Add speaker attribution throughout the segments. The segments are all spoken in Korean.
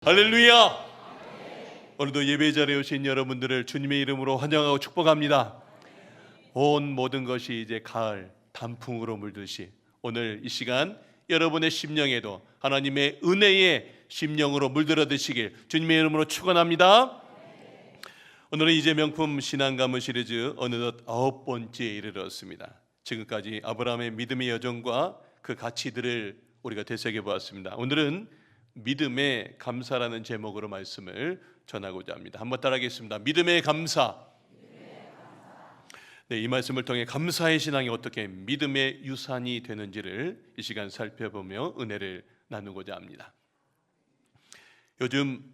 Speaker 1: 할렐루야! 오늘도 예배 자리에 오신 여러분들을 주님의 이름으로 환영하고 축복합니다. 온 모든 것이 이제 가을 단풍으로 물듯이 오늘 이 시간 여러분의 심령에도 하나님의 은혜의 심령으로 물들어 드시길 주님의 이름으로 축원합니다. 오늘은 이제 명품 신앙 가문 시리즈 어느덧 9번째에 이르렀습니다. 지금까지 아브라함의 믿음의 여정과 그 가치들을 우리가 되새겨 보았습니다. 오늘은 믿음의 감사라는 제목으로 말씀을 전하고자 합니다. 한번 따라하겠습니다. 믿음의 감사. 네, 이 말씀을 통해 감사의 신앙이 어떻게 믿음의 유산이 되는지를 이 시간 살펴보며 은혜를 나누고자 합니다. 요즘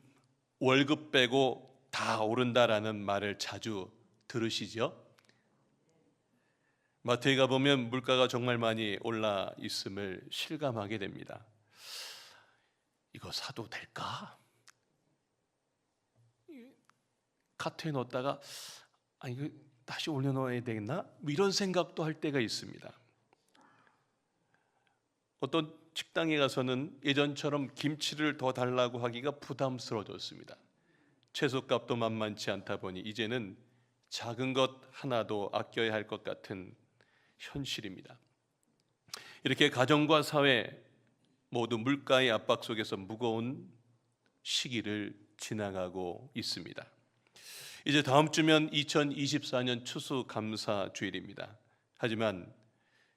Speaker 1: 월급 빼고 다 오른다라는 말을 자주 들으시죠? 마트에 가보면 물가가 정말 많이 올라 있음을 실감하게 됩니다. 이거 사도 될까? 카트에 넣었다가 이거 다시 올려놓아야 되겠나? 이런 생각도 할 때가 있습니다. 어떤 식당에 가서는 예전처럼 김치를 더 달라고 하기가 부담스러워졌습니다. 채소값도 만만치 않다 보니 이제는 작은 것 하나도 아껴야 할 것 같은 현실입니다. 이렇게 가정과 사회 모두 물가의 압박 속에서 무거운 시기를 지나가고 있습니다. 이제 다음 주면 2024년 추수감사주일입니다. 하지만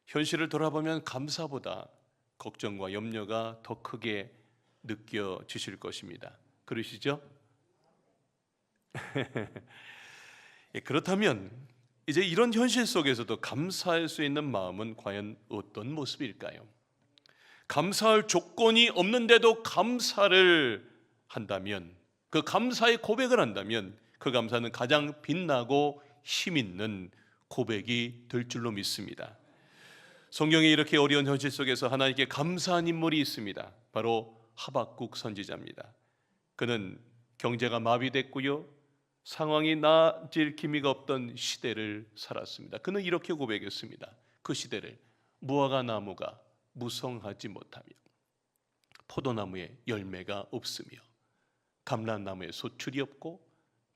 Speaker 1: 현실을 돌아보면 감사보다 걱정과 염려가 더 크게 느껴지실 것입니다. 그러시죠? 그렇다면 이제 이런 현실 속에서도 감사할 수 있는 마음은 과연 어떤 모습일까요? 감사할 조건이 없는데도 감사를 한다면, 그 감사의 고백을 한다면 그 감사는 가장 빛나고 힘 있는 고백이 될 줄로 믿습니다. 성경에 이렇게 어려운 현실 속에서 하나님께 감사한 인물이 있습니다. 바로 하박국 선지자입니다. 그는 경제가 마비됐고요, 상황이 나아질 기미가 없던 시대를 살았습니다. 그는 이렇게 고백했습니다. 그 시대를 무화과 나무가 무성하지 못하며 포도나무에 열매가 없으며 감람나무에 소출이 없고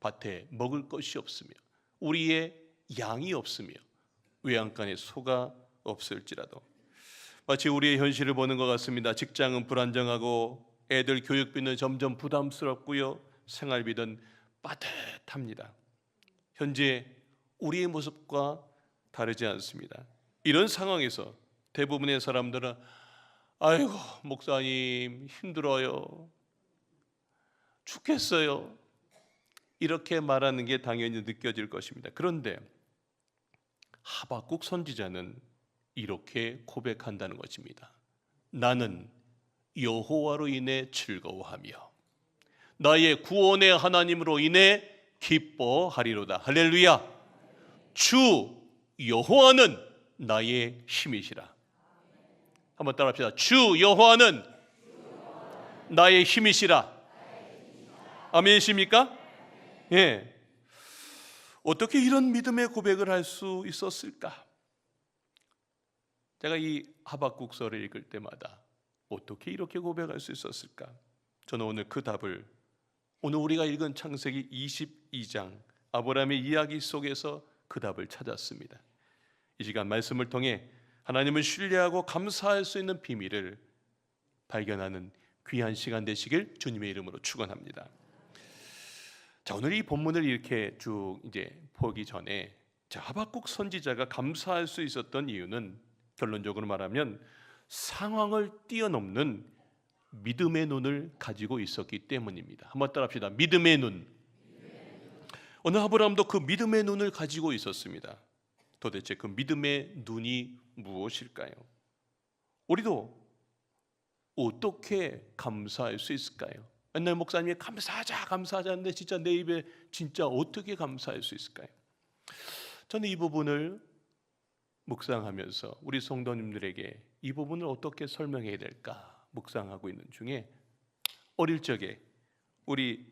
Speaker 1: 밭에 먹을 것이 없으며 우리의 양이 없으며 외양간에 소가 없을지라도. 마치 우리의 현실을 보는 것 같습니다. 직장은 불안정하고 애들 교육비는 점점 부담스럽고요, 생활비는 빠듯합니다. 현재 우리의 모습과 다르지 않습니다. 이런 상황에서 대부분의 사람들은 아이고 목사님 힘들어요, 죽겠어요, 이렇게 말하는 게 당연히 느껴질 것입니다. 그런데 하박국 선지자는 이렇게 고백한다는 것입니다. 나는 여호와로 인해 즐거워하며 나의 구원의 하나님으로 인해 기뻐하리로다. 할렐루야. 주 여호와는 나의 힘이시라. 한번 따라합시다. 주 여호와는 나의 힘이시라. 아멘이십니까? 예. 어떻게 이런 믿음의 고백을 할 수 있었을까? 제가 이 하박국서를 읽을 때마다 어떻게 이렇게 고백할 수 있었을까? 저는 오늘 그 답을 오늘 우리가 읽은 창세기 22장 아브라함의 이야기 속에서 그 답을 찾았습니다. 이 시간 말씀을 통해 하나님을 신뢰하고 감사할 수 있는 비밀을 발견하는 귀한 시간 되시길 주님의 이름으로 축원합니다. 자, 오늘 이 본문을 이렇게 쭉 이제 보기 전에 하박국 선지자가 감사할 수 있었던 이유는 결론적으로 말하면 상황을 뛰어넘는 믿음의 눈을 가지고 있었기 때문입니다. 한번 따라합시다. 믿음의 눈. 오늘 아브라함도 그 믿음의 눈을 가지고 있었습니다. 도대체 그 믿음의 눈이 무엇일까요? 우리도 어떻게 감사할 수 있을까요? 맨날 목사님이 감사하자 하는데 진짜 내 입에 진짜 어떻게 감사할 수 있을까요? 저는 이 부분을 묵상하면서 우리 성도님들에게 이 부분을 어떻게 설명해야 될까 묵상하고 있는 중에 어릴 적에 우리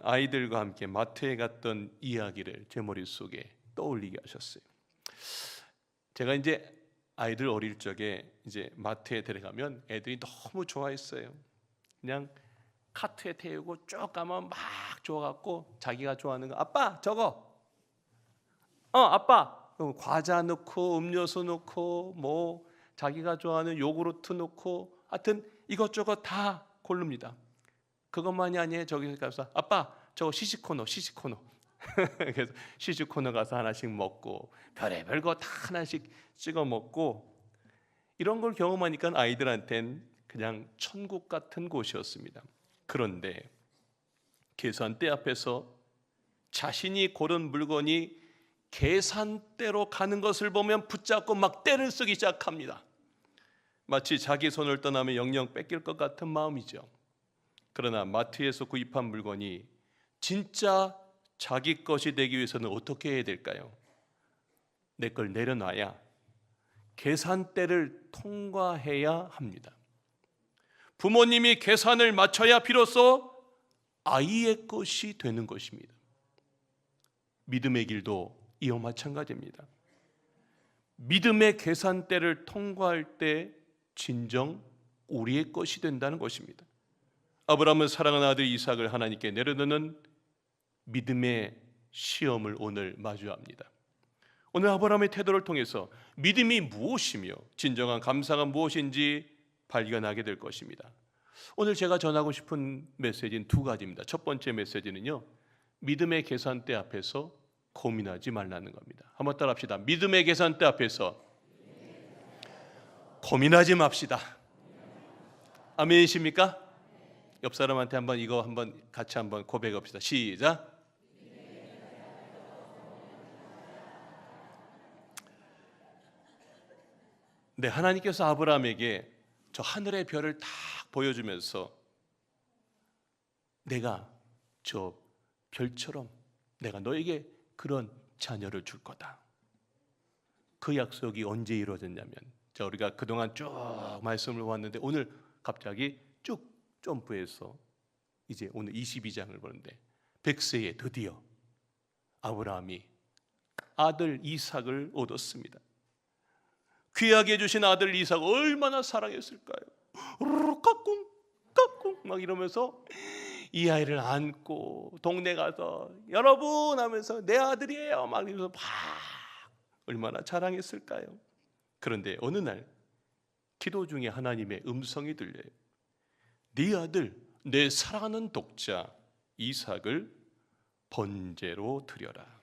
Speaker 1: 아이들과 함께 마트에 갔던 이야기를 제 머릿속에 떠올리게 하셨어요. 제가 이제 아이들 어릴 적에 이제 마트에 들어가면 애들이 너무 좋아했어요. 그냥 카트에 태우고 쭉 가면 막 줘갖고 자기가 좋아하는 거, 아빠 저거, 아빠 과자 넣고 음료수 넣고 뭐 자기가 좋아하는 요구르트 넣고 하여튼 이것저것 다 고릅니다. 그것만이 아니에요. 저기 가서 아빠 저거 시시코너 그래서 시시코너 가서 하나씩 먹고 별의별 거 다 하나씩 찍어 먹고, 이런 걸 경험하니까 아이들한텐 그냥 천국 같은 곳이었습니다. 그런데 계산대 앞에서 자신이 고른 물건이 계산대로 가는 것을 보면 붙잡고 막 떼를 쓰기 시작합니다. 마치 자기 손을 떠나면 영영 뺏길 것 같은 마음이죠. 그러나 마트에서 구입한 물건이 진짜 자기 것이 되기 위해서는 어떻게 해야 될까요? 내 걸 내려놔야 계산대를 통과해야 합니다. 부모님이 계산을 맞춰야 비로소 아이의 것이 되는 것입니다. 믿음의 길도 이와 마찬가지입니다. 믿음의 계산대를 통과할 때 진정 우리의 것이 된다는 것입니다. 아브라함은 사랑하는 아들 이삭을 하나님께 내려놓는 믿음의 시험을 오늘 마주합니다. 오늘 아브라함의 태도를 통해서 믿음이 무엇이며 진정한 감사가 무엇인지 발견하게 될 것입니다. 오늘 제가 전하고 싶은 메시지는 두 가지입니다. 첫 번째 메시지는요, 믿음의 계산대 앞에서 고민하지 말라는 겁니다. 한번 따라 합시다. 믿음의 계산대 앞에서 고민하지 맙시다. 아멘이십니까? 옆 사람한테 이거 같이 고백합시다. 시작. 네, 하나님께서 아브라함에게 저 하늘의 별을 다 보여주면서 내가 저 별처럼 내가 너에게 그런 자녀를 줄 거다. 그 약속이 언제 이루어졌냐면, 자, 우리가 그동안 쭉 말씀을 보았는데 오늘 갑자기 쭉 점프해서 이제 오늘 22장을 보는데, 백세에 드디어 아브라함이 아들 이삭을 얻었습니다. 귀하게 해주신 아들 이삭 얼마나 사랑했을까요? 까꿍 막 이러면서 이 아이를 안고 동네 가서 여러분 하면서 내 아들이에요 막 이러면서 막 얼마나 자랑했을까요? 그런데 어느 날 기도 중에 하나님의 음성이 들려요. 네 아들, 내 사랑하는 독자 이삭을 번제로 드려라.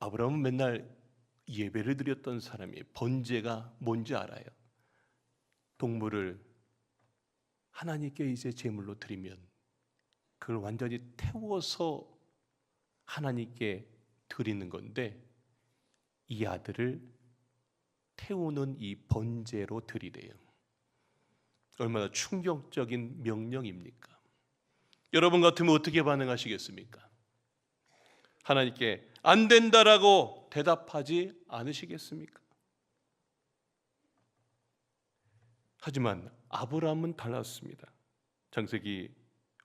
Speaker 1: 아브라함은 맨날 예배를 드렸던 사람이 번제가 뭔지 알아요. 동물을 하나님께 이제 제물로 드리면 그걸 완전히 태워서 하나님께 드리는 건데, 이 아들을 태우는 이 번제로 드리래요. 얼마나 충격적인 명령입니까? 여러분 같으면 어떻게 반응하시겠습니까? 하나님께 안 된다라고 대답하지 않으시겠습니까? 하지만 아브라함은 달랐습니다.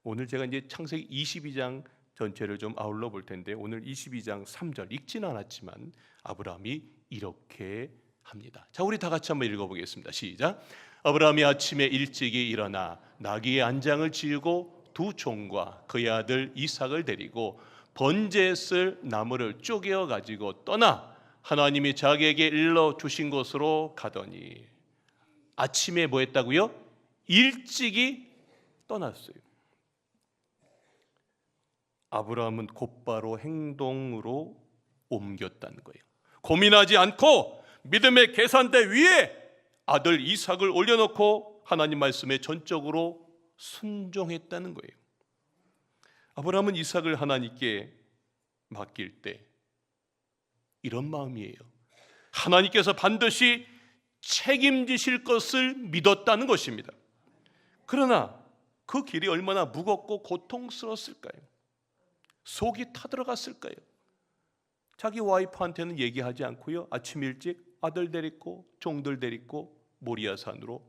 Speaker 1: 오늘 제가 이제 창세기 22장 전체를 좀 아울러 볼 텐데, 오늘 22장 3절 읽지는 않았지만 아브라함이 이렇게 합니다. 자, 우리 다 같이 한번 읽어보겠습니다. 시작. 아브라함이 아침에 일찍이 일어나 나귀의 안장을 지우고 두 종과 그의 아들 이삭을 데리고 번제에 쓸 나무를 쪼개어 가지고 떠나 하나님이 자기에게 일러 주신 곳으로 가더니, 아침에 뭐 했다고요? 일찍이 떠났어요. 아브라함은 곧바로 행동으로 옮겼다는 거예요. 고민하지 않고 믿음의 계산대 위에 아들 이삭을 올려놓고 하나님 말씀에 전적으로 순종했다는 거예요. 아브라함은 이삭을 하나님께 맡길 때 이런 마음이에요. 하나님께서 반드시 책임지실 것을 믿었다는 것입니다. 그러나 그 길이 얼마나 무겁고 고통스러웠을까요? 속이 타들어갔을까요? 자기 와이프한테는 얘기하지 않고요, 아침 일찍 아들 데리고 종들 데리고 모리아산으로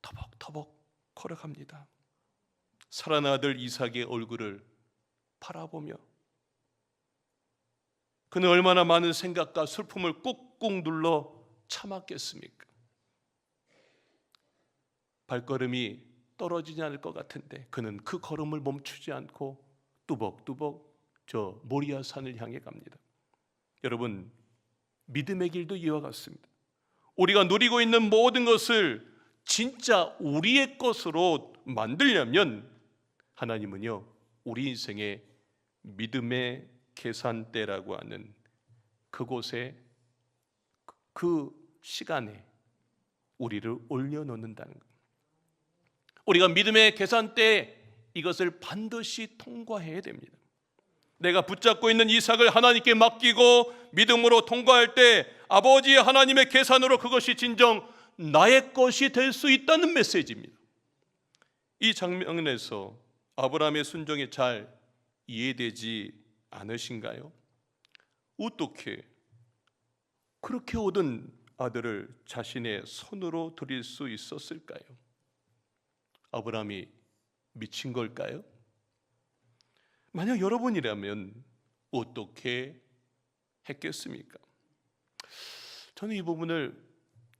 Speaker 1: 터벅터벅 걸어갑니다. 사랑하는 아들 이삭의 얼굴을 바라보며 그는 얼마나 많은 생각과 슬픔을 꾹꾹 눌러 참았겠습니까? 발걸음이 떨어지지 않을 것 같은데 그는 그 걸음을 멈추지 않고 뚜벅뚜벅 저 모리아 산을 향해 갑니다. 여러분, 믿음의 길도 이와 같습니다. 우리가 누리고 있는 모든 것을 진짜 우리의 것으로 만들려면 하나님은요, 우리 인생의 믿음의 계산대라고 하는 그곳에 그 시간에 우리를 올려놓는다는 것. 우리가 믿음의 계산대에 이것을 반드시 통과해야 됩니다. 내가 붙잡고 있는 이삭을 하나님께 맡기고 믿음으로 통과할 때 아버지 하나님의 계산으로 그것이 진정 나의 것이 될 수 있다는 메시지입니다. 이 장면에서 아브라함의 순종이 잘 이해되지 않으신가요? 어떻게 그렇게 얻은 아들을 자신의 손으로 드릴 수 있었을까요? 아브라함이 미친 걸까요? 만약 여러분이라면 어떻게 했겠습니까? 저는 이 부분을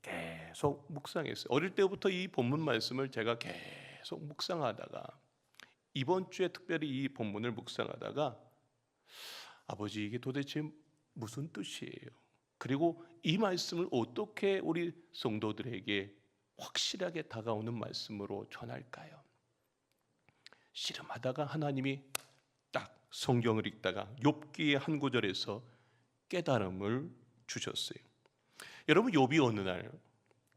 Speaker 1: 계속 묵상했어요. 어릴 때부터 이 본문 말씀을 제가 계속 묵상하다가 이번 주에 특별히 이 본문을 묵상하다가 아버지, 이게 도대체 무슨 뜻이에요? 그리고 이 말씀을 어떻게 우리 성도들에게 확실하게 다가오는 말씀으로 전할까요? 씨름하다가 하나님이 딱 성경을 읽다가 욥기의 한 구절에서 깨달음을 주셨어요. 여러분, 욥이 어느 날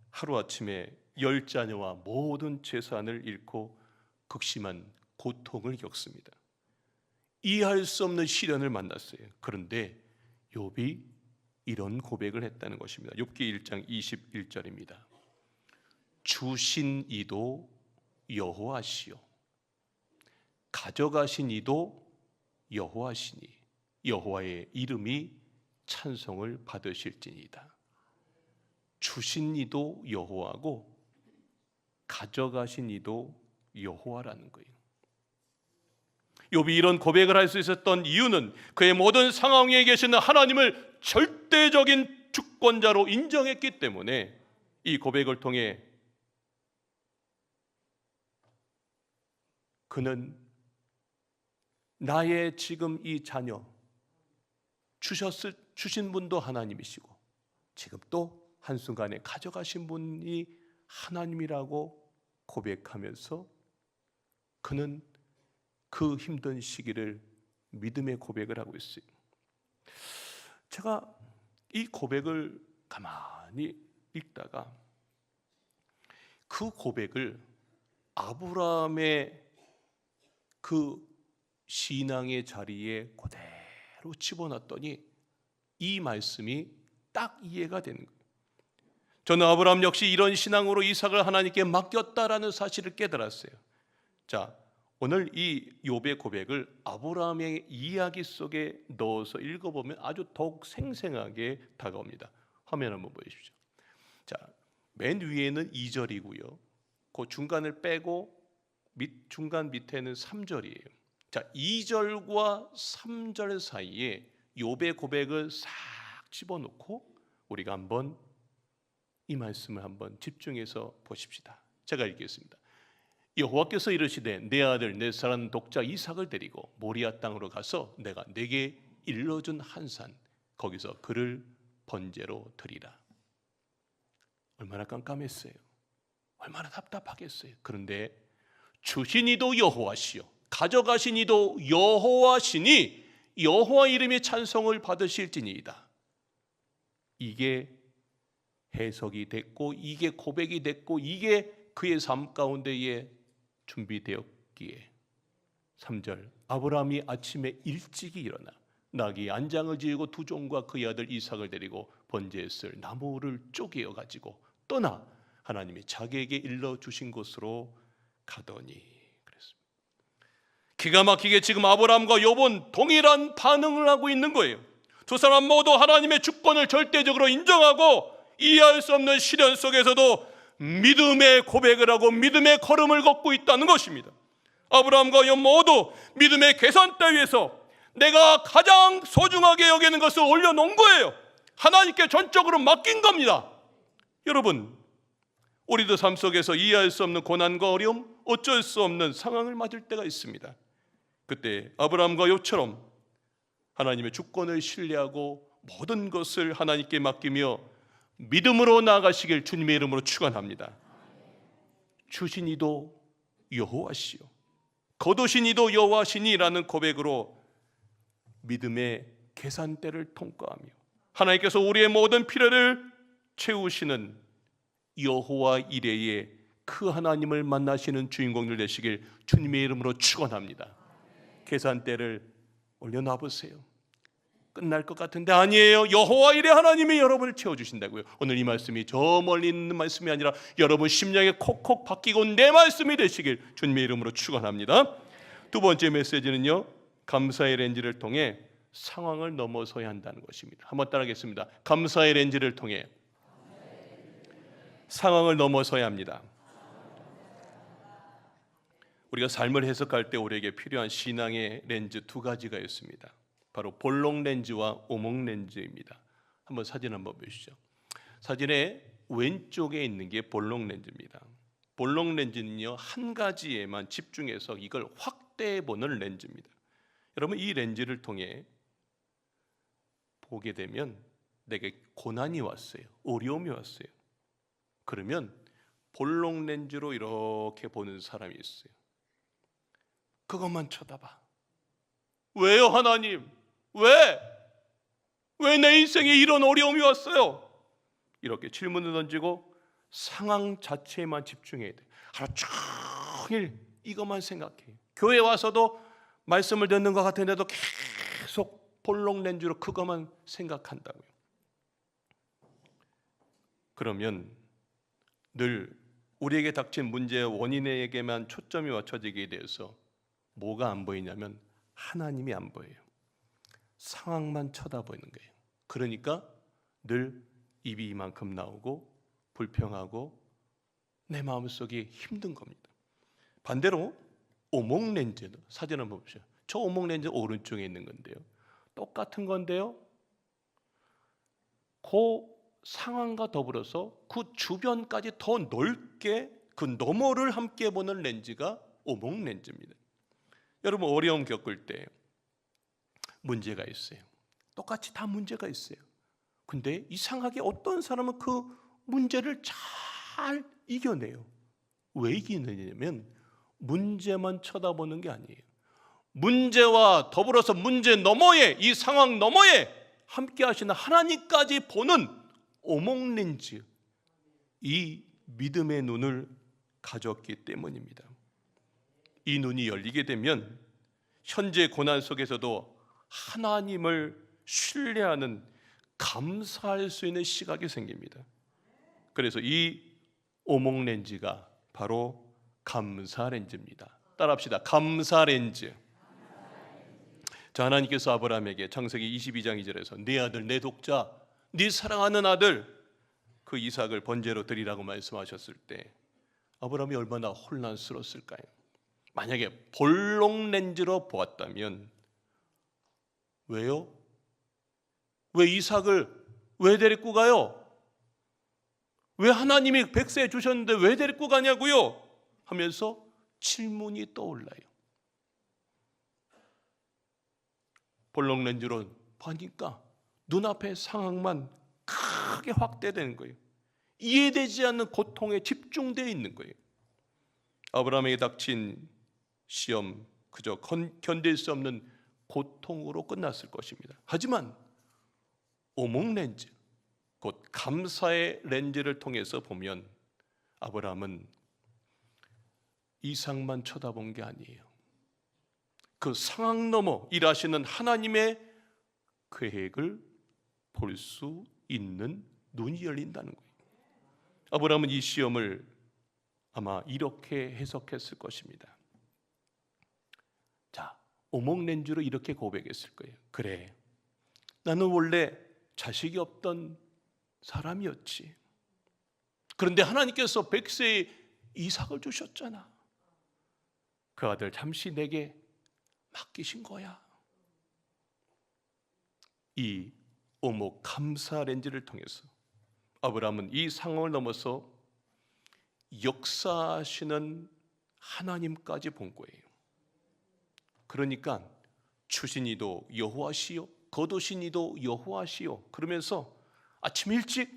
Speaker 1: 하루아침에 10자녀와 모든 재산을 잃고 극심한 고통을 겪습니다. 이해할 수 없는 시련을 만났어요. 그런데 욥이 이런 고백을 했다는 것입니다. 욥기 1장 21절입니다. 주신 이도 여호와시요 가져가신 이도 여호와시니 여호와의 이름이 찬송을 받으실지니이다. 주신 이도 여호와고 가져가신 이도 여호와라는 거예요. 욥이 이런 고백을 할 수 있었던 이유는 그의 모든 상황에 계시는 하나님을 절대적인 주권자로 인정했기 때문에 이 고백을 통해 그는 나의 지금 이 자녀 주신 분도 하나님이시고 지금 또 한순간에 가져가신 분이 하나님이라고 고백하면서 그는 그 힘든 시기를 믿음의 고백을 하고 있어요. 제가 이 고백을 가만히 읽다가 그 고백을 아브라함의 그 신앙의 자리에 그대로 집어넣었더니 이 말씀이 딱 이해가 되는 거예요. 저는 아브라함 역시 이런 신앙으로 이삭을 하나님께 맡겼다라는 사실을 깨달았어요. 자, 오늘 이 욥의 고백을 아브라함의 이야기 속에 넣어서 읽어보면 아주 더욱 생생하게 다가옵니다. 화면 한번 보여주십시오. 자, 맨 위에는 2절이고요. 그 중간을 빼고 중간 밑에는 3절이에요. 자, 2절과 3절 사이에 욥의 고백을 싹 집어넣고 우리가 한번 이 말씀을 한번 집중해서 보십시다. 제가 읽겠습니다. 여호와께서 이르시되 내 아들 내 사랑하는 독자 이삭을 데리고 모리아 땅으로 가서 내가 네게 일러준 한 산 거기서 그를 번제로 드리라. 얼마나 깜깜했어요. 얼마나 답답하겠어요. 그런데 주신 이도 여호와시요 가져가신 이도 여호와시니 여호와 이름의 찬송을 받으실지니이다. 이게 해석이 됐고 이게 고백이 됐고 이게 그의 삶 가운데에 준비되었기에 3절 아브라함이 아침에 일찍이 일어나 나귀 안장을 지우고 두 종과 그의 아들 이삭을 데리고 번제했을 나무를 쪼개어 가지고 떠나 하나님이 자기에게 일러주신 곳으로 가더니 그랬습니다. 기가 막히게 지금 아브라함과 욥은 동일한 반응을 하고 있는 거예요. 두 사람 모두 하나님의 주권을 절대적으로 인정하고 이해할 수 없는 시련 속에서도 믿음의 고백을 하고 믿음의 걸음을 걷고 있다는 것입니다. 아브라함과 욥 모두 믿음의 계산대 위에서 내가 가장 소중하게 여기는 것을 올려놓은 거예요. 하나님께 전적으로 맡긴 겁니다. 여러분, 우리도 삶 속에서 이해할 수 없는 고난과 어려움, 어쩔 수 없는 상황을 맞을 때가 있습니다. 그때 아브라함과 욥처럼 하나님의 주권을 신뢰하고 모든 것을 하나님께 맡기며 믿음으로 나아가시길 주님의 이름으로 축원합니다. 주신 이도 여호와시요 거두신 이도 여호와시니라는 고백으로 믿음의 계산대를 통과하며 하나님께서 우리의 모든 필요를 채우시는 여호와 이레의 그 하나님을 만나시는 주인공들 되시길 주님의 이름으로 축원합니다. 계산대를 올려놔 보세요. 끝날 것 같은데 아니에요. 여호와 이레 하나님이 여러분을 채워주신다고요. 오늘 이 말씀이 저 멀리 있는 말씀이 아니라 여러분 심령에 콕콕 박히고 내 말씀이 되시길 주님의 이름으로 축원합니다. 두 번째 메시지는요, 감사의 렌즈를 통해 상황을 넘어서야 한다는 것입니다. 한번 따라하겠습니다. 감사의 렌즈를 통해 상황을 넘어서야 합니다. 우리가 삶을 해석할 때 우리에게 필요한 신앙의 렌즈 두 가지가 있습니다. 바로 볼록 렌즈와 오목 렌즈입니다. 한번 사진 한번 보시죠. 사진의 왼쪽에 있는 게 볼록 렌즈입니다. 볼록 렌즈는요, 한 가지에만 집중해서 이걸 확대해 보는 렌즈입니다. 여러분, 이 렌즈를 통해 보게 되면 내게 고난이 왔어요. 어려움이 왔어요. 그러면 볼록 렌즈로 이렇게 보는 사람이 있어요. 그것만 쳐다봐. 왜요, 하나님? 왜 내 인생에 이런 어려움이 왔어요? 이렇게 질문을 던지고 상황 자체에만 집중해야 돼. 하루 종일 이것만 생각해. 교회 와서도 말씀을 듣는 것 같은데도 계속 볼록 렌즈로 그것만 생각한다고요. 그러면 늘 우리에게 닥친 문제의 원인에게만 초점이 맞춰지게 돼서 뭐가 안 보이냐면 하나님이 안 보여요. 상황만 쳐다보는 거예요. 그러니까 늘 입이 이만큼 나오고 불평하고 내 마음속이 힘든 겁니다. 반대로 오목 렌즈도 사진 한번 보십시오. 저 오목 렌즈 오른쪽에 있는 건데요. 똑같은 건데요. 그 상황과 더불어서 그 주변까지 더 넓게 그 너머를 함께 보는 렌즈가 오목 렌즈입니다. 여러분, 어려움 겪을 때 문제가 있어요. 똑같이 다 문제가 있어요. 근데 이상하게 어떤 사람은 그 문제를 잘 이겨내요. 왜 이기느냐면 문제만 쳐다보는 게 아니에요. 문제와 더불어서 문제 너머에, 이 상황 너머에 함께 하시는 하나님까지 보는 오목 렌즈, 이 믿음의 눈을 가졌기 때문입니다. 이 눈이 열리게 되면 현재 고난 속에서도 하나님을 신뢰하는, 감사할 수 있는 시각이 생깁니다. 그래서 이 오목 렌즈가 바로 감사 렌즈입니다. 따라합시다. 감사 렌즈. 자, 하나님께서 아브라함에게 창세기 22장 2절에서 네 아들, 내 독자, 네 사랑하는 아들 그 이삭을 번제로 드리라고 말씀하셨을 때 아브라함이 얼마나 혼란스러웠을까요? 만약에 볼록 렌즈로 보았다면 왜요? 왜 이삭을 왜 데리고 가요? 왜 하나님이 백세해 주셨는데 왜 데리고 가냐고요? 하면서 질문이 떠올라요. 볼록 렌즈로 보니까 눈앞의 상황만 크게 확대되는 거예요. 이해되지 않는 고통에 집중되어 있는 거예요. 아브라함에게 닥친 시험 그저 견딜 수 없는 고통으로 끝났을 것입니다. 하지만 오목 렌즈, 곧 감사의 렌즈를 통해서 보면 아브라함은 이삭만 쳐다본 게 아니에요. 그 상황 넘어 일하시는 하나님의 계획을 볼 수 있는 눈이 열린다는 거예요. 아브라함은 이 시험을 아마 이렇게 해석했을 것입니다. 자, 오목 렌즈로 이렇게 고백했을 거예요. 그래, 나는 원래 자식이 없던 사람이었지. 그런데 하나님께서 백세의 이삭을 주셨잖아. 그 아들 잠시 내게 맡기신 거야. 이 오목 감사 렌즈를 통해서 아브라함은 이 상황을 넘어서 역사하시는 하나님까지 본 거예요. 그러니까 추신이도 여호와시요 거두신이도 여호와시요 그러면서 아침 일찍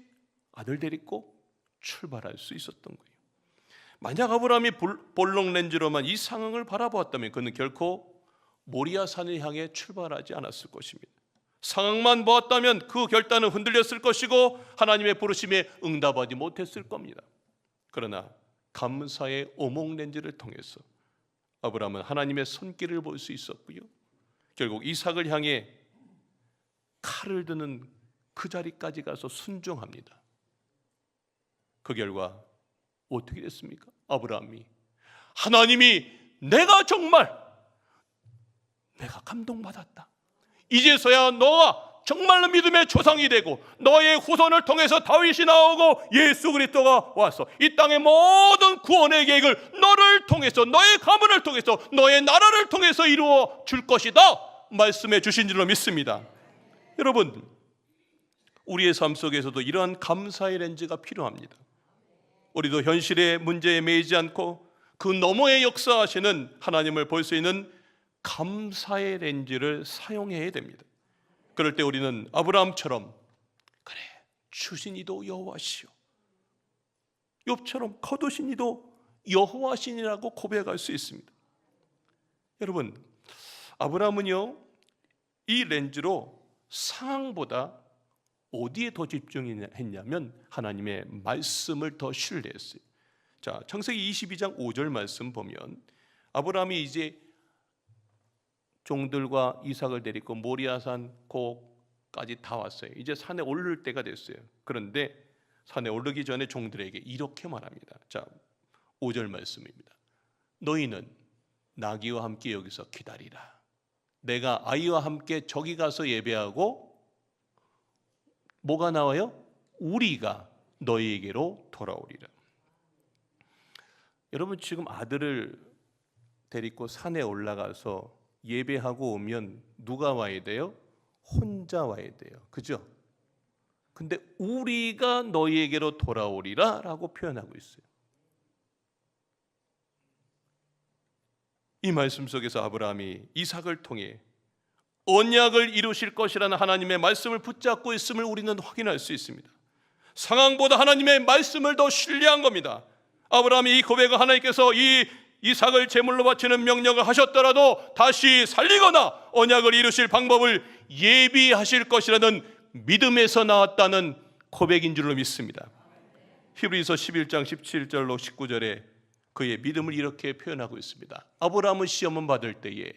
Speaker 1: 아들 데리고 출발할 수 있었던 거예요. 만약 아브라함이 볼록 렌즈로만 이 상황을 바라보았다면 그는 결코 모리아 산을 향해 출발하지 않았을 것입니다. 상황만 보았다면 그 결단은 흔들렸을 것이고 하나님의 부르심에 응답하지 못했을 겁니다. 그러나 감사의 오목 렌즈를 통해서 아브라함은 하나님의 손길을 볼 수 있었고요, 결국 이삭을 향해 칼을 드는 그 자리까지 가서 순종합니다. 그 결과 어떻게 됐습니까? 아브라함이 하나님이 내가 감동받았다. 이제서야 너가 정말로 믿음의 조상이 되고 너의 후손을 통해서 다윗이 나오고 예수 그리스도가 와서 이 땅의 모든 구원의 계획을 너를 통해서, 너의 가문을 통해서, 너의 나라를 통해서 이루어 줄 것이다 말씀해 주신 줄로 믿습니다. 여러분, 우리의 삶 속에서도 이러한 감사의 렌즈가 필요합니다. 우리도 현실의 문제에 매이지 않고 그 너머의 역사하시는 하나님을 볼 수 있는 감사의 렌즈를 사용해야 됩니다. 그럴 때 우리는 아브라함처럼 그래 추신이도 여호와시요 욥처럼 거두신이도 여호와신이라고 고백할 수 있습니다. 여러분, 아브라함은요 이 렌즈로 상황보다 어디에 더 집중했냐면 하나님의 말씀을 더 신뢰했어요. 자, 창세기 22장 5절 말씀 보면 아브라함이 이제 종들과 이삭을 데리고 모리아산 고까지 다 왔어요. 이제 산에 오를 때가 됐어요. 그런데 산에 오르기 전에 종들에게 이렇게 말합니다. 자, 5절 말씀입니다. 너희는 나귀와 함께 여기서 기다리라. 내가 아이와 함께 저기 가서 예배하고 뭐가 나와요? 우리가 너희에게로 돌아오리라. 여러분, 지금 아들을 데리고 산에 올라가서 예배하고 오면 누가 와야 돼요? 혼자 와야 돼요. 그죠? 근데 우리가 너희에게로 돌아오리라 라고 표현하고 있어요. 이 말씀 속에서 아브라함이 이삭을 통해 언약을 이루실 것이라는 하나님의 말씀을 붙잡고 있음을 우리는 확인할 수 있습니다. 상황보다 하나님의 말씀을 더 신뢰한 겁니다. 아브라함이 이 고백을 하나님께서 이 이삭을 제물로 바치는 명령을 하셨더라도 다시 살리거나 언약을 이루실 방법을 예비하실 것이라는 믿음에서 나왔다는 고백인 줄로 믿습니다. 히브리서 11장 17절로 19절에 그의 믿음을 이렇게 표현하고 있습니다. 아브라함은 시험을 받을 때에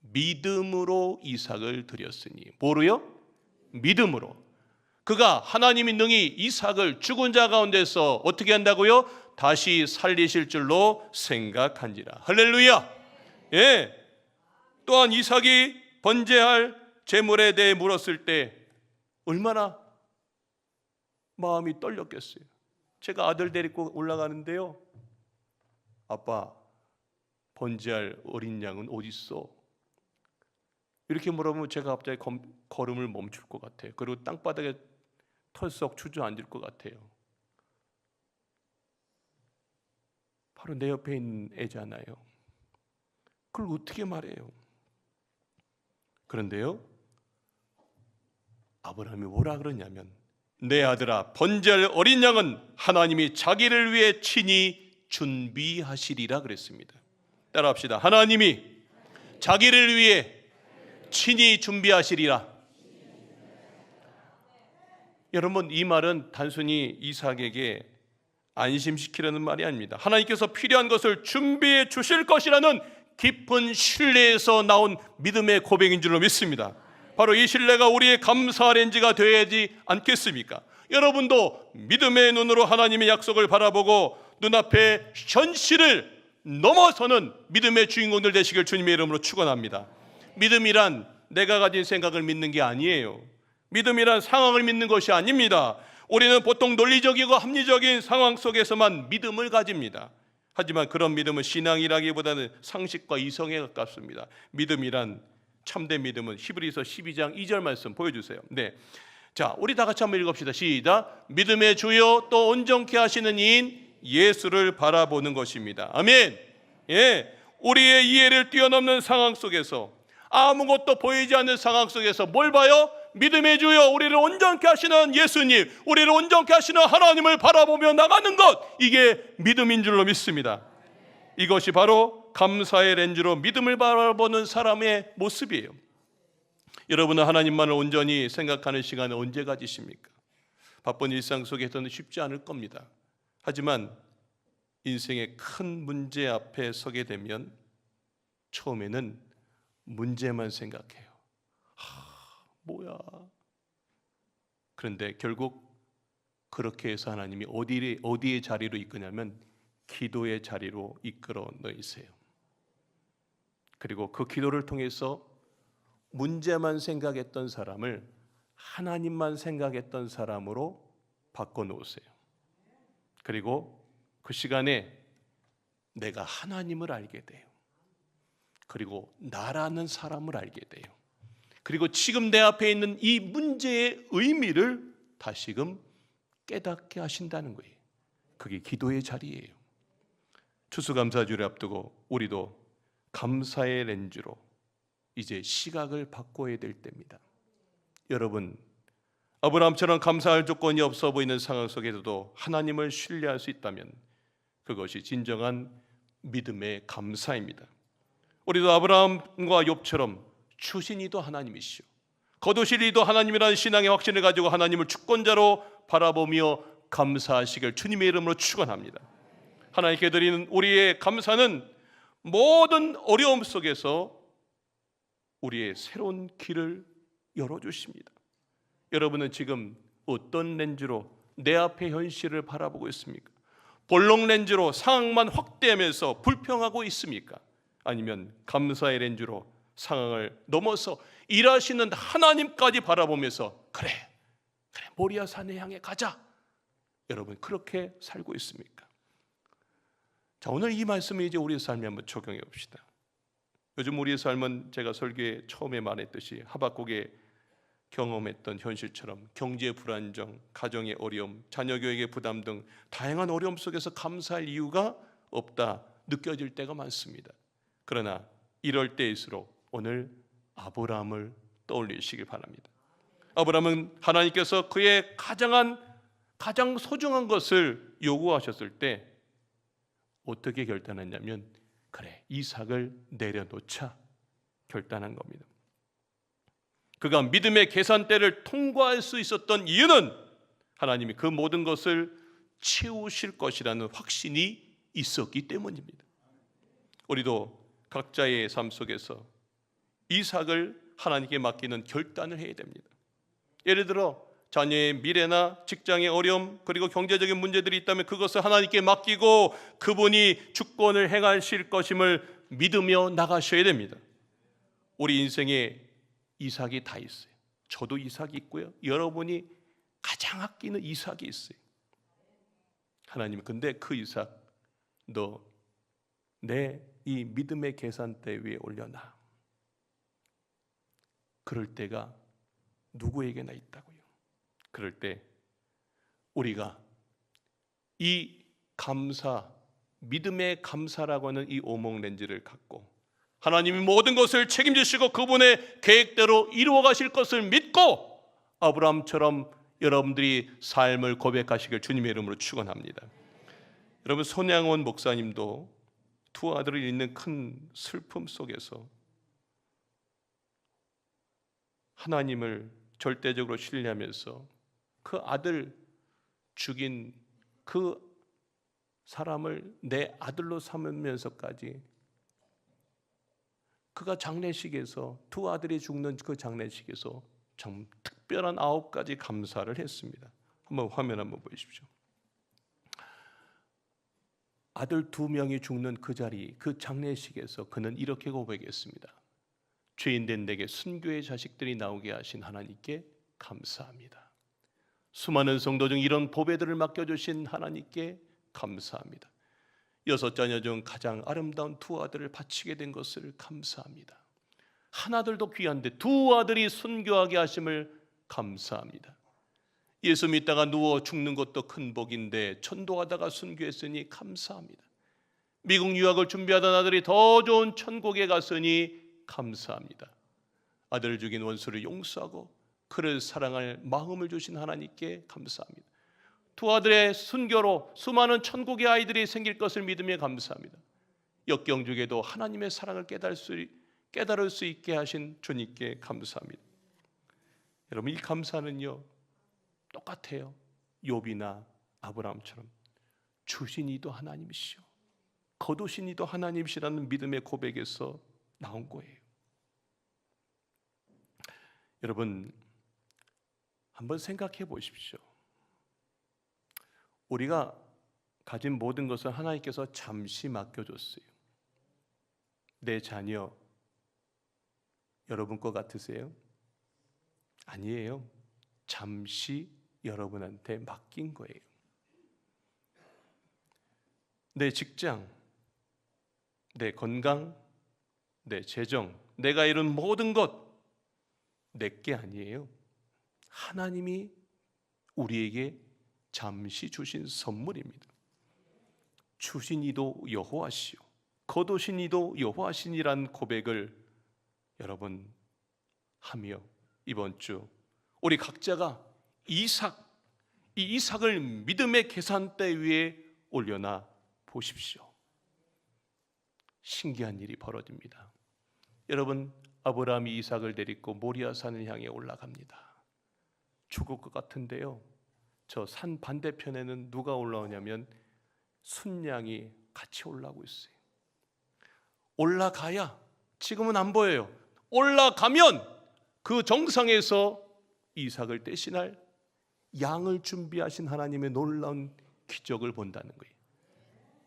Speaker 1: 믿음으로 이삭을 드렸으니. 뭐로요? 믿음으로. 그가 하나님이 능히 이삭을 죽은 자 가운데서 어떻게 한다고요? 다시 살리실 줄로 생각한지라. 할렐루야. 예. 또한 이삭이 번제할 제물에 대해 물었을 때 얼마나 마음이 떨렸겠어요. 제가 아들 데리고 올라가는데요, 아빠, 번제할 어린 양은 어디 있어? 이렇게 물어보면 제가 갑자기 걸음을 멈출 것 같아요. 그리고 땅바닥에 털썩 주저앉을 것 같아요. 바로 내 옆에 있는 애잖아요. 그걸 어떻게 말해요? 그런데요, 아브라함이 뭐라 그러냐면 내 아들아, 번제할 어린 양은 하나님이 자기를 위해 친히 준비하시리라 그랬습니다. 따라합시다. 하나님이 자기를 위해 친히 준비하시리라. 여러분, 이 말은 단순히 이삭에게 안심시키려는 말이 아닙니다. 하나님께서 필요한 것을 준비해 주실 것이라는 깊은 신뢰에서 나온 믿음의 고백인 줄로 믿습니다. 바로 이 신뢰가 우리의 감사 렌즈가 되어야 하지 않겠습니까? 여러분도 믿음의 눈으로 하나님의 약속을 바라보고 눈앞의 현실을 넘어서는 믿음의 주인공들 되시길 주님의 이름으로 축원합니다. 믿음이란 내가 가진 생각을 믿는 게 아니에요. 믿음이란 상황을 믿는 것이 아닙니다. 우리는 보통 논리적이고 합리적인 상황 속에서만 믿음을 가집니다. 하지만 그런 믿음은 신앙이라기보다는 상식과 이성에 가깝습니다. 믿음이란, 참된 믿음은 히브리서 12장 2절 말씀 보여주세요. 네, 자, 우리 다 같이 한번 읽읍시다. 시작. 믿음의 주요 또 온전케 하시는 이인 예수를 바라보는 것입니다. 아멘. 예, 우리의 이해를 뛰어넘는 상황 속에서, 아무것도 보이지 않는 상황 속에서 뭘 봐요? 믿음의 주여 우리를 온전케 하시는 예수님, 우리를 온전케 하시는 하나님을 바라보며 나가는 것, 이게 믿음인 줄로 믿습니다. 이것이 바로 감사의 렌즈로 믿음을 바라보는 사람의 모습이에요. 여러분은 하나님만을 온전히 생각하는 시간을 언제 가지십니까? 바쁜 일상 속에서는 쉽지 않을 겁니다. 하지만 인생의 큰 문제 앞에 서게 되면 처음에는 문제만 생각해요. 뭐야? 그런데 결국 그렇게 해서 하나님이 어디의 자리로 이끄냐면 기도의 자리로 이끌어 넣으세요. 그리고 그 기도를 통해서 문제만 생각했던 사람을 하나님만 생각했던 사람으로 바꿔놓으세요. 그리고 그 시간에 내가 하나님을 알게 돼요. 그리고 나라는 사람을 알게 돼요. 그리고 지금 내 앞에 있는 이 문제의 의미를 다시금 깨닫게 하신다는 거예요. 그게 기도의 자리예요. 추수감사주를 앞두고 우리도 감사의 렌즈로 이제 시각을 바꿔야 될 때입니다. 여러분, 아브라함처럼 감사할 조건이 없어 보이는 상황 속에서도 하나님을 신뢰할 수 있다면 그것이 진정한 믿음의 감사입니다. 우리도 아브라함과 욥처럼 추신이도 하나님이시오, 거두시리도 하나님이라는 신앙의 확신을 가지고 하나님을 주권자로 바라보며 감사하시길 주님의 이름으로 축원합니다. 하나님께 드리는 우리의 감사는 모든 어려움 속에서 우리의 새로운 길을 열어주십니다. 여러분은 지금 어떤 렌즈로 내 앞의 현실을 바라보고 있습니까? 볼록 렌즈로 상황만 확대하면서 불평하고 있습니까? 아니면 감사의 렌즈로 상황을 넘어서 일하시는 하나님까지 바라보면서 그래 모리아 산에 향해 가자, 여러분 그렇게 살고 있습니까? 자, 오늘 이 말씀을 이제 우리의 삶에 한번 적용해 봅시다. 요즘 우리의 삶은 제가 설교에 처음에 말했듯이 하박국의 경험했던 현실처럼 경제 불안정, 가정의 어려움, 자녀 교육의 부담 등 다양한 어려움 속에서 감사할 이유가 없다 느껴질 때가 많습니다. 그러나 이럴 때일수록 오늘 아브라함을 떠올리시길 바랍니다. 아브라함은 하나님께서 그의 가장 소중한 것을 요구하셨을 때 어떻게 결단했냐면 그래 이삭을 내려놓자 결단한 겁니다. 그가 믿음의 계산대를 통과할 수 있었던 이유는 하나님이 그 모든 것을 채우실 것이라는 확신이 있었기 때문입니다. 우리도 각자의 삶 속에서 이삭을 하나님께 맡기는 결단을 해야 됩니다. 예를 들어 자녀의 미래나 직장의 어려움 그리고 경제적인 문제들이 있다면 그것을 하나님께 맡기고 그분이 주권을 행하실 것임을 믿으며 나가셔야 됩니다. 우리 인생에 이삭이 다 있어요. 저도 이삭이 있고요. 여러분이 가장 아끼는 이삭이 있어요. 하나님은 근데 그 이삭 너 내 이 믿음의 계산대 위에 올려놔. 그럴 때가 누구에게나 있다고요. 그럴 때 우리가 이 감사, 믿음의 감사라고 하는 이 오목 렌즈를 갖고 하나님이 모든 것을 책임지시고 그분의 계획대로 이루어 가실 것을 믿고 아브라함처럼 여러분들이 삶을 고백하시길 주님의 이름으로 축원합니다. 여러분 손양원 목사님도 두 아들을 잃는 큰 슬픔 속에서 하나님을 절대적으로 신뢰하면서 그 아들 죽인 그 사람을 내 아들로 삼으면서까지 그가 장례식에서 두 아들이 죽는 그 장례식에서 참 특별한 9가지 감사를 했습니다. 한번 화면 한번 보십시오. 아들 2명이 죽는 그 자리, 그 장례식에서 그는 이렇게 고백했습니다. 죄인된 내게 순교의 자식들이 나오게 하신 하나님께 감사합니다. 수많은 성도 중 이런 보배들을 맡겨주신 하나님께 감사합니다. 6자녀 중 가장 아름다운 2 아들을 바치게 된 것을 감사합니다. 한 아들도 귀한데 2 아들이 순교하게 하심을 감사합니다. 예수 믿다가 누워 죽는 것도 큰 복인데 전도하다가 순교했으니 감사합니다. 미국 유학을 준비하던 아들이 더 좋은 천국에 갔으니 감사합니다. 아들을 죽인 원수를 용서하고 그를 사랑할 마음을 주신 하나님께 감사합니다. 두 아들의 순교로 수많은 천국의 아이들이 생길 것을 믿으며 감사합니다. 역경중에도 하나님의 사랑을 깨달을 수 있게 하신 주님께 감사합니다. 여러분, 이 감사는요 똑같아요. 욥이나 아브라함처럼 주신 이도 하나님이시오, 거두신 이도 하나님이시라는 믿음의 고백에서 나온 거예요. 여러분, 한번 생각해 보십시오. 우리가 가진 모든 것을 하나님께서 잠시 맡겨줬어요. 내 자녀 여러분 것 같으세요? 아니에요. 잠시 여러분한테 맡긴 거예요. 내 직장, 내 건강, 내 재정, 내가 이룬 모든 것 내게 아니에요. 하나님이 우리에게 잠시 주신 선물입니다. 주신 이도 여호와시오, 거두신 이도 여호와시니라는 고백을 여러분 하며 이번 주 우리 각자가 이 이삭을 믿음의 계산대 위에 올려놔 보십시오. 신기한 일이 벌어집니다. 여러분, 아브라함이 이삭을 데리고 모리아산을 향해 올라갑니다. 죽을 것 같은데요, 저 산 반대편에는 누가 올라오냐면 순양이 같이 올라오고 있어요. 올라가야, 지금은 안 보여요, 올라가면 그 정상에서 이삭을 대신할 양을 준비하신 하나님의 놀라운 기적을 본다는 거예요.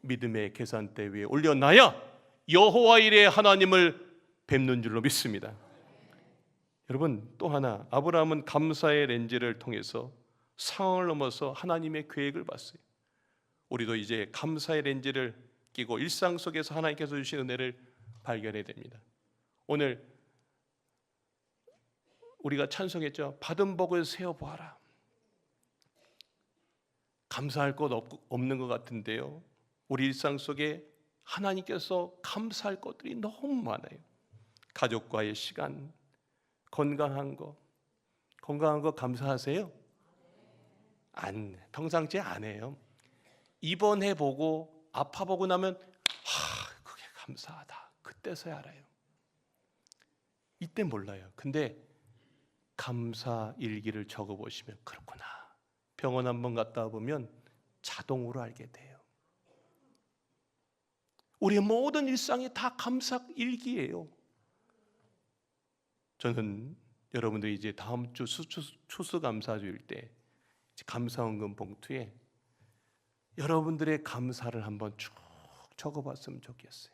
Speaker 1: 믿음의 계산대 위에 올려놔야 여호와 일의 하나님을 뵙는 줄로 믿습니다. 여러분, 또 하나, 아브라함은 감사의 렌즈를 통해서 상황을 넘어서 하나님의 계획을 봤어요. 우리도 이제 감사의 렌즈를 끼고 일상 속에서 하나님께서 주신 은혜를 발견해야 됩니다. 오늘 우리가 찬송했죠. 받은 복을 세어보아라. 감사할 것 없는 것 같은데요, 우리 일상 속에 하나님께서 감사할 것들이 너무 많아요. 가족과의 시간, 건강한 거 감사하세요? 평상시에 안 해요. 입원해보고 아파보고 나면 그게 감사하다, 그때서야 알아요. 이때 몰라요. 근데 감사 일기를 적어보시면 그렇구나, 병원 한번 갔다 보면 자동으로 알게 돼요. 우리의 모든 일상이 다 감사 일기예요. 저는 여러분들이 이제 다음 주 추수감사주일 때 감사헌금 봉투에 여러분들의 감사를 한번 쭉 적어봤으면 좋겠어요.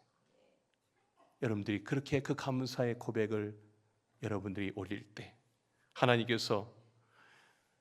Speaker 1: 여러분들이 그렇게 그 감사의 고백을 여러분들이 올릴 때 하나님께서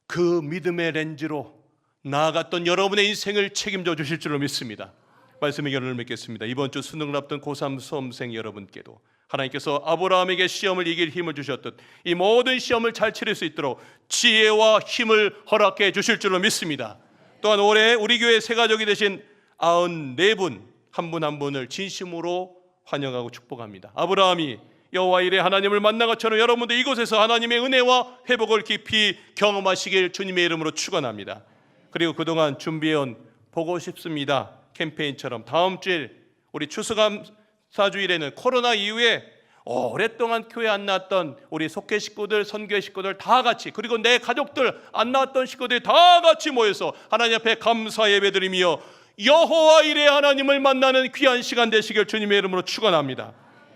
Speaker 1: 그 믿음의 렌즈로 나아갔던 여러분의 인생을 책임져 주실 줄로 믿습니다. 말씀의 결론을 맺겠습니다. 이번 주 수능을 앞둔 고3 수험생 여러분께도 하나님께서 아브라함에게 시험을 이길 힘을 주셨듯 이 모든 시험을 잘 치를 수 있도록 지혜와 힘을 허락해 주실 줄로 믿습니다. 또한 올해 우리 교회 새가족이 되신 94분 한 분 한 분을 진심으로 환영하고 축복합니다. 아브라함이 여호와 일의 하나님을 만난 것처럼 여러분도 이곳에서 하나님의 은혜와 회복을 깊이 경험하시길 주님의 이름으로 축원합니다. 그리고 그동안 준비해온 보고 싶습니다 캠페인처럼 다음 주일 우리 추수감사주일에는 코로나 이후에 오랫동안 교회 안 나왔던 우리 속회 식구들, 선교회 식구들 다 같이, 그리고 내 가족들 안 나왔던 식구들이 다 같이 모여서 하나님 앞에 감사 예배드리며 여호와 일의 하나님을 만나는 귀한 시간 되시길 주님의 이름으로 축원합니다.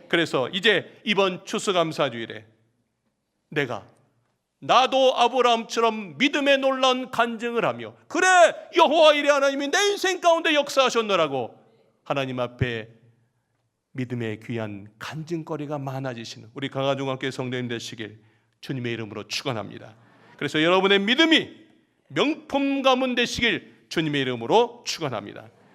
Speaker 1: 그래서 이제 이번 추수감사주일에 나도 아브라함처럼 믿음의 놀라운 간증을 하며 그래 여호와 일의 하나님이 내 인생 가운데 역사하셨노라고 하나님 앞에 믿음의 귀한 간증거리가 많아지시는 우리 강화중학교 성도님 되시길 주님의 이름으로 축원합니다. 그래서 여러분의 믿음이 명품 가문 되시길 주님의 이름으로 축원합니다.